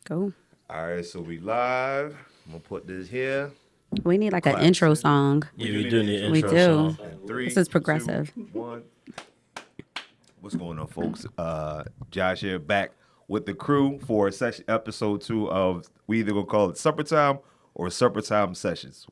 Go. All right, so we live. I'm gonna put this here. We need like an Claps intro in. song. We Yeah, do we need an do need intro We intro song. do. song. And This three, is two, progressive. one. What's going on, folks? Josh here, back with the crew for episode 2 of we either gonna call it Suppertime or Suppertime Sessions.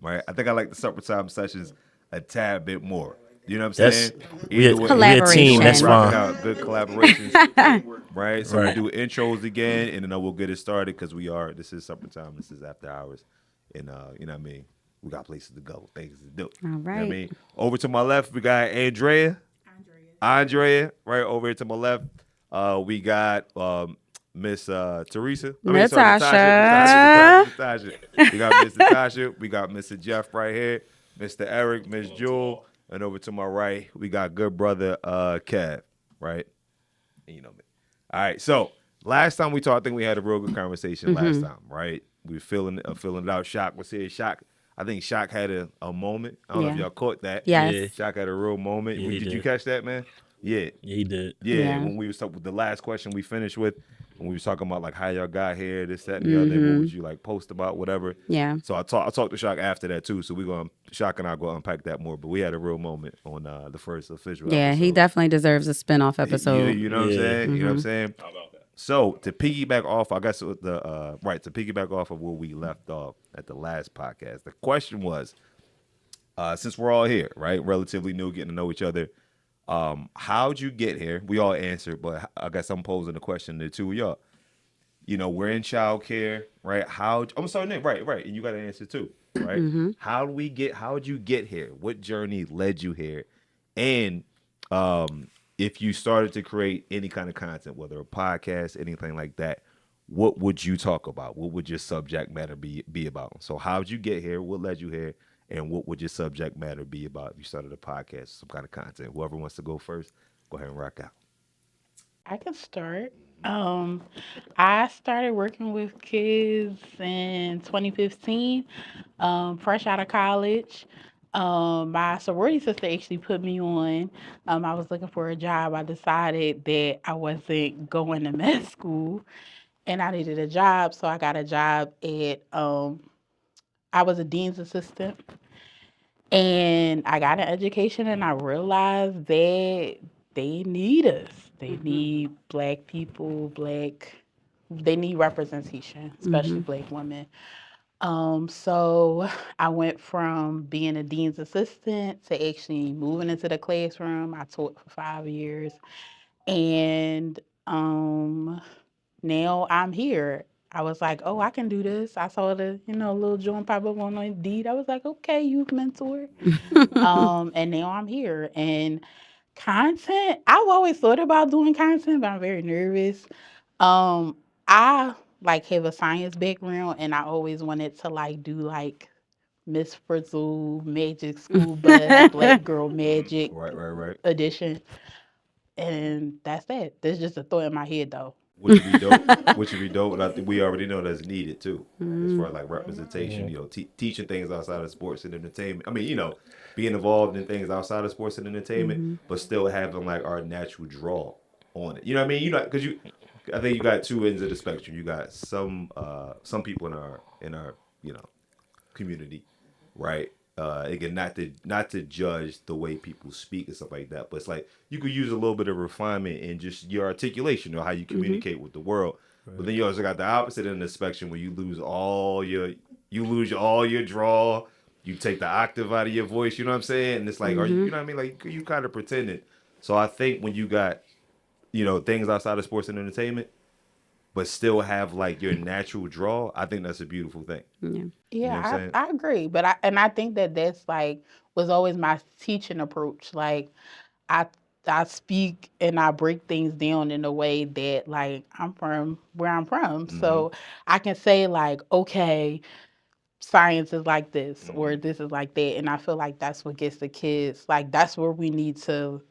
Right? I think I like the Suppertime Sessions a tad bit more. You know what I'm That's saying? Either way, we a team. we That's Collaboration. rocking fine. out good collaborations. Right? So we'll Right. do intros again, and then we'll get it started because this is Suppertime. This is after hours, and you know what I mean. We got places to go, things to do. All You know what I right. mean? Over to my left, we got Andrea, right over here to my left. We got Miss Teresa. I mean, sorry, Natasha. Natasha. We got Miss Natasha. We got Mr. Jeff right here. Mr. Eric, Miss Jewel, and over to my right, we got good brother Kev, right? And you know me. All right, so last time we talked, I think we had a real good conversation last time, right? We were feeling it out. Shock was here. Shock. I think Shock had a moment. I don't know if Yeah. y'all caught that. Yes. Yeah. Shock had a real moment. Yeah, he Did you did. catch that, man? Yeah. Yeah, he did. Yeah, Yeah. when we was talking with the last question we finished with, when we was talking about like how y'all got here, this, that, and the other, what would you like post about, whatever. Yeah. So I talked to Shock after that too. So we gonna Shock and I go unpack that more. But we had a real moment on the first official Yeah. episode. He definitely deserves a spin-off You, episode. you know what I'm Yeah. saying? You know what I'm saying? So to piggyback off, I guess with the to piggyback off of where we left off at the last podcast, the question was, since we're all here, right, relatively new, getting to know each other, how'd you get here? We all answered, but I guess I'm posing the question to the two of y'all. You know, we're in childcare, right? I'm sorry, Nick, right, and you got to answer too, right? How'd you get here? What journey led you here? And if you started to create any kind of content, whether a podcast, anything like that, what would you talk about? What would your subject matter be about? So how'd you get here? What led you here? And what would your subject matter be about if you started a podcast, some kind of content? Whoever wants to go first, go ahead and rock out. I can start. Um, I started working with kids in 2015, fresh out of college. My sorority sister actually put me on. I was looking for a job. I decided that I wasn't going to med school and I needed a job. So I got a job I was a dean's assistant and I got an education and I realized that they need us. They need black people, they need representation, especially black women. So I went from being a dean's assistant to actually moving into the classroom. I taught for 5 years. And now I'm here. I was like, oh, I can do this. I saw little joint pop up on Indeed. I was like, okay, youth mentor. And now I'm here. And content, I've always thought about doing content, but I'm very nervous. I like have a science background and I always wanted to like do like Miss Frizzle, Magic School Bus, Black Girl Magic Right. edition. And that's that. That's just a thought in my head though. Which would be dope. Which would be dope, and I think we already know that's needed too, as far as like representation. You know, teaching things outside of sports and entertainment. I mean, you know, being involved in things outside of sports and entertainment, but still having like our natural draw on it. You know what I mean? You know, because I think you got two ends of the spectrum. You got some people in our community, right? Again, not to judge the way people speak and stuff like that, but it's like you could use a little bit of refinement in just your articulation or how you communicate with the world. But then you also got the opposite end of the spectrum where you lose all your draw. You take the octave out of your voice. You know what I'm saying? And it's like, are you know what I mean? Like you kind of pretending. So I think when you got things outside of sports and entertainment, but still have like your natural draw, I think that's a beautiful thing. Yeah. You know what I'm Yeah, saying? I agree. But I think that that's like was always my teaching approach. Like I I speak and I break things down in a way that like I'm from where I'm from. Mm-hmm. So I can say like, okay, science is like this or Mm-hmm. this is like that. And I feel like that's what gets the kids like that's where we need to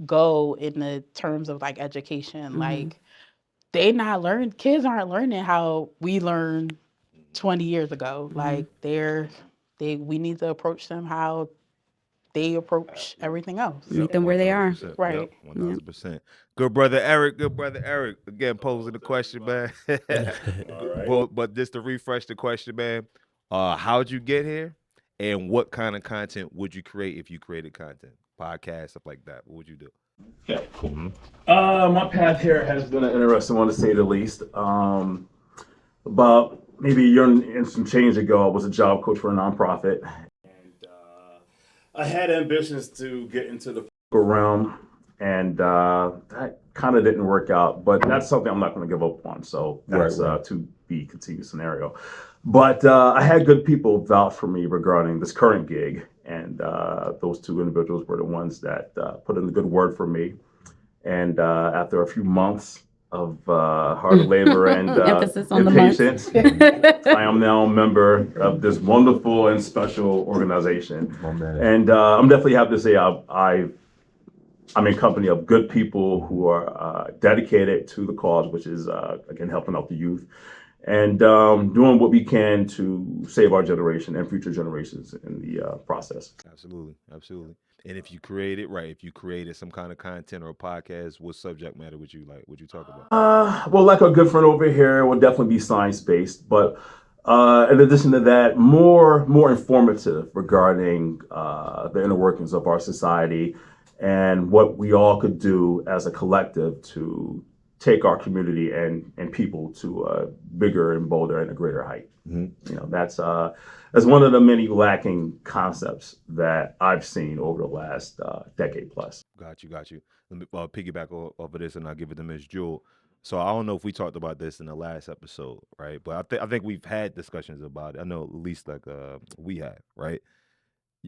go in the terms of like education. Like kids aren't learning how we learned 20 years ago. Like we need to approach them how they approach everything else. Meet them where they are. 100%. Right. Yep, 1000%. Good brother Eric, again posing the question, man. But just to refresh the question, man, how'd you get here, and what kind of content would you create if you created content, podcasts, stuff like that? What would you do? Okay, cool. My path here has been an interesting one, to say the least. About maybe a year and some change ago, I was a job coach for a nonprofit, and I had ambitions to get into the realm, and that kind of didn't work out. But that's something I'm not going to give up on. So that's to be continued scenario. But I had good people vouch for me regarding this current gig, and those two individuals were the ones that put in the good word for me. And after a few months of hard labor and patience, I am now a member of this wonderful and special organization. And I'm definitely happy to say I'm in company of good people who are dedicated to the cause, which is, again, helping out the youth, and doing what we can to save our generation and future generations in the process. Absolutely. And if you created some kind of content or a podcast, what subject matter would you talk about? Well, like our good friend over here, it would definitely be science-based, but in addition to that, more informative regarding the inner workings of our society and what we all could do as a collective to take our community and people to a bigger and bolder and a greater height. Mm-hmm. You know, that's one of the many lacking concepts that I've seen over the last decade plus. Got you. Let me piggyback off of this, and I'll give it to Ms. Jewel. So I don't know if we talked about this in the last episode, right? But I think we've had discussions about it. I know at least we have, right?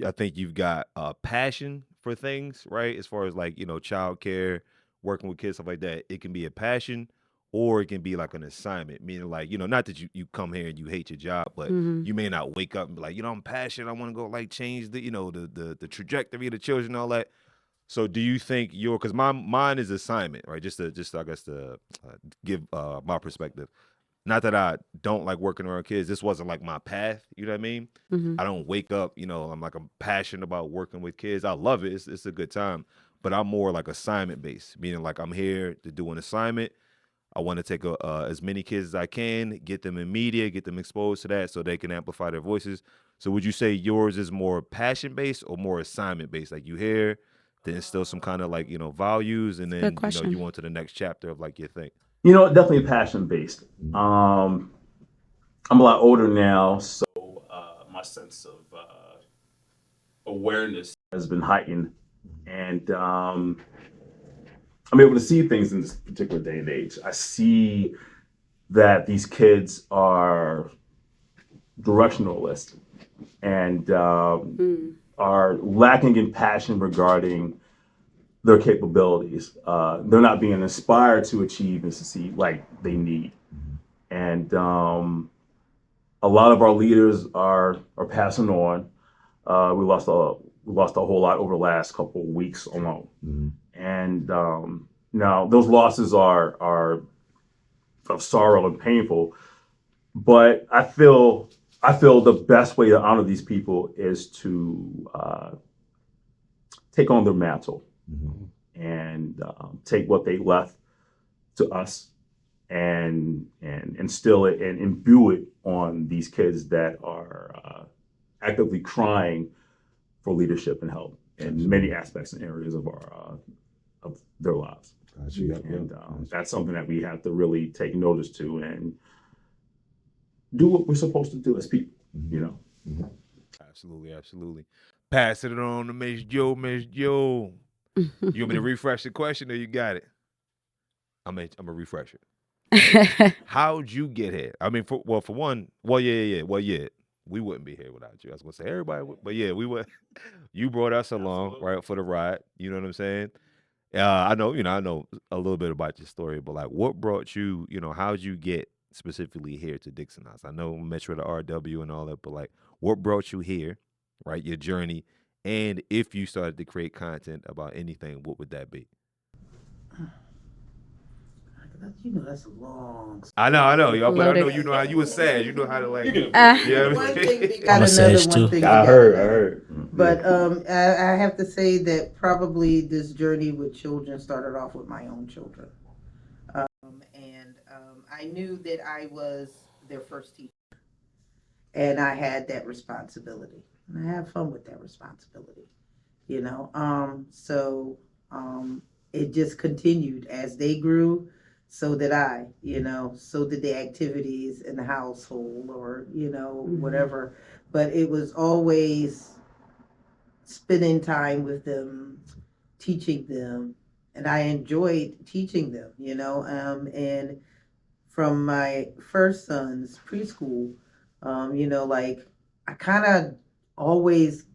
I think you've got a passion for things, right? As far as childcare, working with kids, stuff like that. It can be a passion, or it can be like an assignment, meaning not that you come here and you hate your job, but you may not wake up and be like, I'm passionate. I want to go change the trajectory of the children and all that. So do you think because mine is assignment, right? Just I guess to give my perspective. Not that I don't like working around kids. This wasn't like my path. You know what I mean? Mm-hmm. I don't wake up, I'm passionate about working with kids. I love it. It's a good time. But I'm more like assignment based, meaning I'm here to do an assignment. I want to take as many kids as I can, get them in media, get them exposed to that so they can amplify their voices. So would you say yours is more passion based or more assignment based? Like you here to instill some kind of values, and then you want to the next chapter of your thing? Definitely passion based. I'm a lot older now, so my sense of awareness has been heightened, and I'm able to see things in this particular day and age. I see that these kids are directionalist and are lacking in passion regarding their capabilities. They're not being inspired to achieve and succeed like they need. And a lot of our leaders are passing on. We lost a whole lot over the last couple of weeks alone. Mm-hmm. And now those losses are of sorrow and painful, but I feel the best way to honor these people is to take on their mantle. Mm-hmm. And take what they left to us and instill it and imbue it on these kids that are actively crying for leadership and help in many aspects and areas of their lives. And that's something that we have to really take notice to and do what we're supposed to do as people. Mm-hmm. Absolutely. Passing it on to Ms. Joe. You want me to refresh the question, or you got it? I'm gonna refresh it. How'd you get here? I mean, for one, yeah. We wouldn't be here without you. I was gonna say everybody, but yeah, we would. You brought us along, right, for the ride. You know what I'm saying? I know a little bit about your story, but what brought you? How'd you get specifically here to Dixon House? I know Metro to RW and all that, but what brought you here? Right, your journey. And if you started to create content about anything, what would that be? That's a long. I know, y'all. But I know you know how you were sad. You know how to One thing, I heard. But I have to say that probably this journey with children started off with my own children. And I knew that I was their first teacher, and I had that responsibility. And I have fun with that responsibility, you know. So it just continued as they grew. So did I, you know. So did the activities in the household, or whatever. But it was always spending time with them, teaching them, and I enjoyed teaching them, and from my first son's preschool, like I kind of always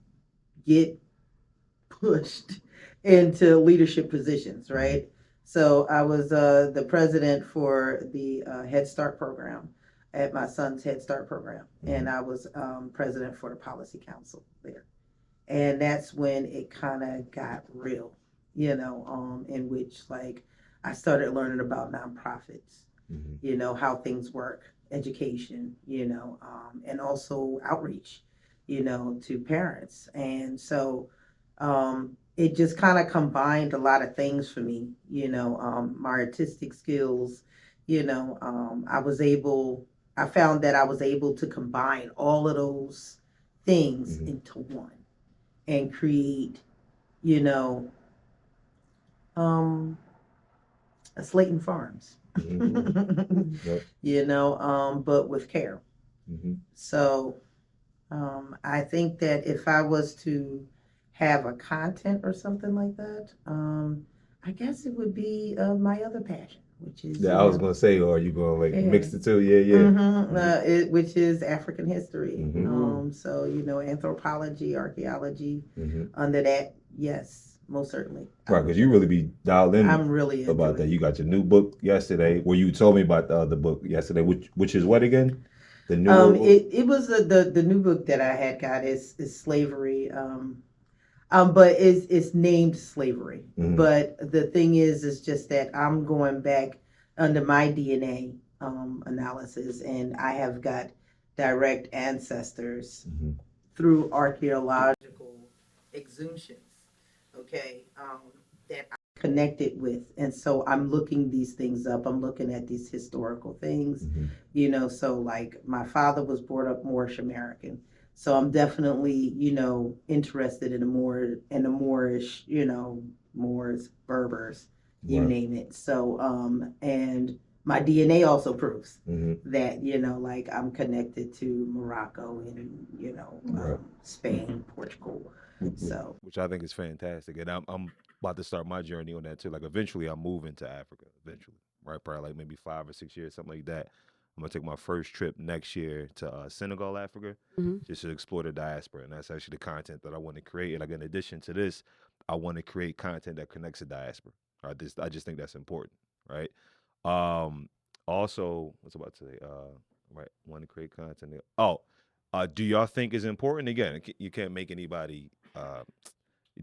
get pushed into leadership positions, right? So I was the president for the Head Start program at my son's Head Start program, and I was president for the policy council there. And that's when it kind of got real, in which like I started learning about nonprofits, how things work, education, and also outreach, to parents. And so it just kind of combined a lot of things for me, my artistic skills, I found that I was able to combine all of those things into one and create, you know, a Slayton Farms, Yep. but with care. So I think that if I was to have a content or something like that, I guess it would be my other passion, which is I was gonna say, or are you gonna like mix the two? which is African history. So anthropology, archaeology. Under that, yes, most certainly. Right, because you really be dialed in. I'm really into about that. it. You got your new book yesterday. Well, you told me about the other book yesterday, which is what again? The new book? It was the new book that I had got is slavery. But it's named slavery. But the thing is just that I'm going back under my DNA analysis, and I have got direct ancestors through archaeological exhumations, okay, that I'm connected with. And so I'm looking these things up. I'm looking at these historical things, so like my father was brought up Moorish American. So I'm definitely, interested in the Moorish, Moors, Berbers, you name it. So, and my DNA also proves that, like I'm connected to Morocco and, Spain, Portugal. So, which I think is fantastic, and I'm about to start my journey on that too. Like eventually, I'm moving to Africa. Eventually, right? Probably like maybe 5 or 6 years, something like that. I'm gonna take my first trip next year to Senegal, Africa, just to explore the diaspora, and that's actually the content that I want to create. And like in addition to this, I want to create content that connects the diaspora. Right? I just think that's important, right? Um, Also, what's about to say? Right, want to create content. Oh, do y'all think is important? Again, you can't make anybody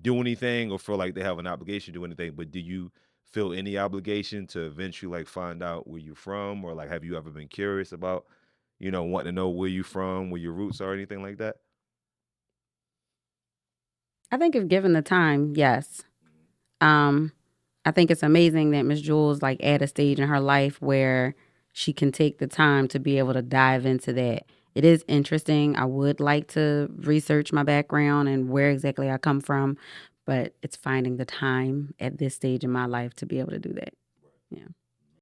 do anything or feel like they have an obligation to do anything, but do you feel any obligation to eventually like find out where you're from, or like have you ever been curious about, wanting to know where you're from, where your roots are, anything like that? I think if given the time, yes. Um, I think it's amazing that Miss Jules like at a stage in her life where she can take the time to be able to dive into that. It is interesting. I would like to research my background and where exactly I come from, but it's finding the time at this stage in my life to be able to do that. Yeah.